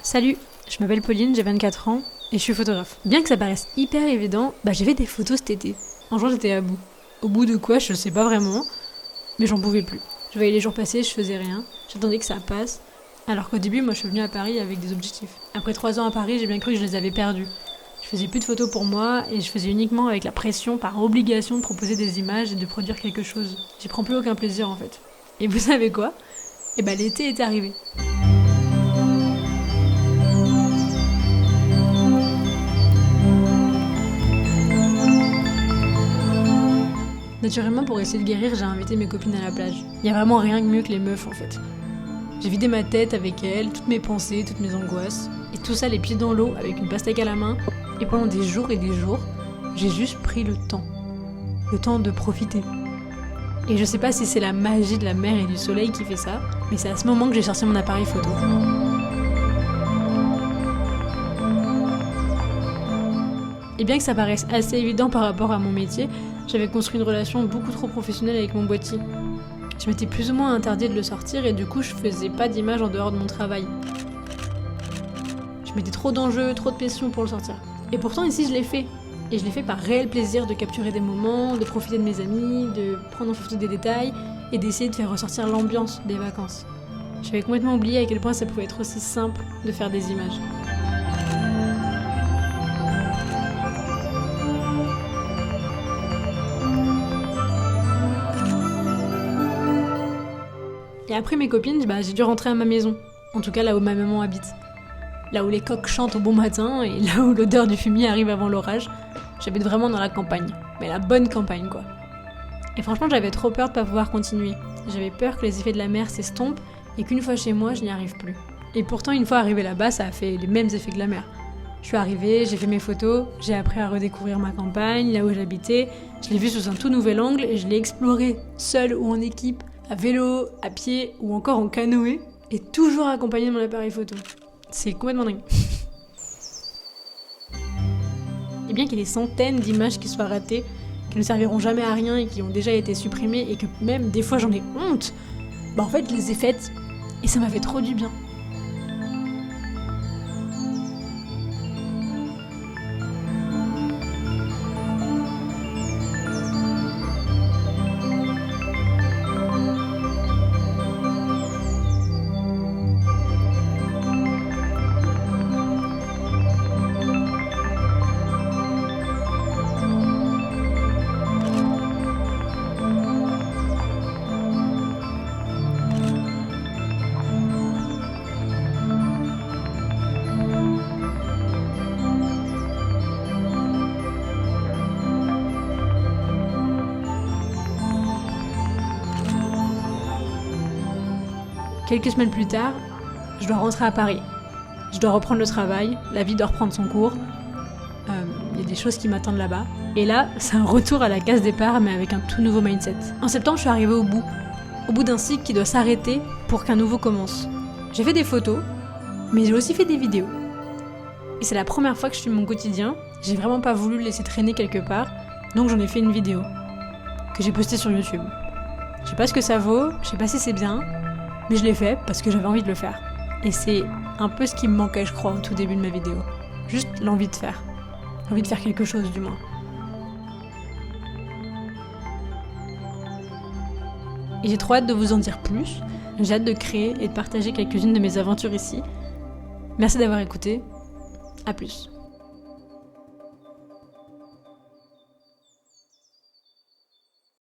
Salut, je m'appelle Pauline, j'ai 24 ans et je suis photographe. Bien que ça paraisse hyper évident, j'ai fait des photos cet été. Un jour j'étais à bout. Au bout de quoi, je sais pas vraiment, mais j'en pouvais plus. Je voyais les jours passer, je faisais rien, j'attendais que ça passe. Alors qu'au début, moi je suis venue à Paris avec des objectifs. Après 3 ans à Paris, j'ai bien cru que je les avais perdus. Je faisais plus de photos pour moi et je faisais uniquement avec la pression, par obligation de proposer des images et de produire quelque chose. J'y prends plus aucun plaisir en fait. Et vous savez quoi ? L'été est arrivé. Naturellement, pour essayer de guérir, j'ai invité mes copines à la plage. Y a vraiment rien de mieux que les meufs en fait. J'ai vidé ma tête avec elles, toutes mes pensées, toutes mes angoisses, et tout ça les pieds dans l'eau avec une pastèque à la main. Et pendant des jours et des jours, j'ai juste pris le temps de profiter. Et je sais pas si c'est la magie de la mer et du soleil qui fait ça, mais c'est à ce moment que j'ai sorti mon appareil photo. Et bien que ça paraisse assez évident par rapport à mon métier, j'avais construit une relation beaucoup trop professionnelle avec mon boîtier. Je m'étais plus ou moins interdit de le sortir et du coup je faisais pas d'images en dehors de mon travail. Je mettais trop d'enjeux, trop de pression pour le sortir. Et pourtant ici je l'ai fait. Et je l'ai fait par réel plaisir de capturer des moments, de profiter de mes amis, de prendre en photo des détails et d'essayer de faire ressortir l'ambiance des vacances. J'avais complètement oublié à quel point ça pouvait être aussi simple de faire des images. Et après mes copines, j'ai dû rentrer à ma maison. En tout cas là où ma maman habite. Là où les coqs chantent au bon matin et là où l'odeur du fumier arrive avant l'orage. J'habite vraiment dans la campagne. Mais la bonne campagne quoi. Et franchement j'avais trop peur de pas pouvoir continuer. J'avais peur que les effets de la mer s'estompent et qu'une fois chez moi je n'y arrive plus. Et pourtant une fois arrivée là-bas ça a fait les mêmes effets que la mer. Je suis arrivée, j'ai fait mes photos, j'ai appris à redécouvrir ma campagne, là où j'habitais. Je l'ai vue sous un tout nouvel angle et je l'ai explorée, seule ou en équipe. À vélo, à pied ou encore en canoë, et toujours accompagné de mon appareil photo. C'est complètement dingue. Et bien qu'il y ait des centaines d'images qui soient ratées, qui ne serviront jamais à rien et qui ont déjà été supprimées et que même des fois j'en ai honte, en fait je les ai faites et ça m'a fait trop du bien. Quelques semaines plus tard, je dois rentrer à Paris. Je dois reprendre le travail, la vie doit reprendre son cours. Il y a des choses qui m'attendent là-bas. Et là, c'est un retour à la case départ, mais avec un tout nouveau mindset. En septembre, je suis arrivée au bout d'un cycle qui doit s'arrêter pour qu'un nouveau commence. J'ai fait des photos, mais j'ai aussi fait des vidéos. Et c'est la première fois que je filme mon quotidien. J'ai vraiment pas voulu le laisser traîner quelque part, donc j'en ai fait une vidéo que j'ai postée sur YouTube. Je sais pas ce que ça vaut, je sais pas si c'est bien, mais je l'ai fait parce que j'avais envie de le faire. Et c'est un peu ce qui me manquait, je crois, au tout début de ma vidéo. Juste l'envie de faire. L'envie de faire quelque chose, du moins. Et j'ai trop hâte de vous en dire plus. J'ai hâte de créer et de partager quelques-unes de mes aventures ici. Merci d'avoir écouté. À plus.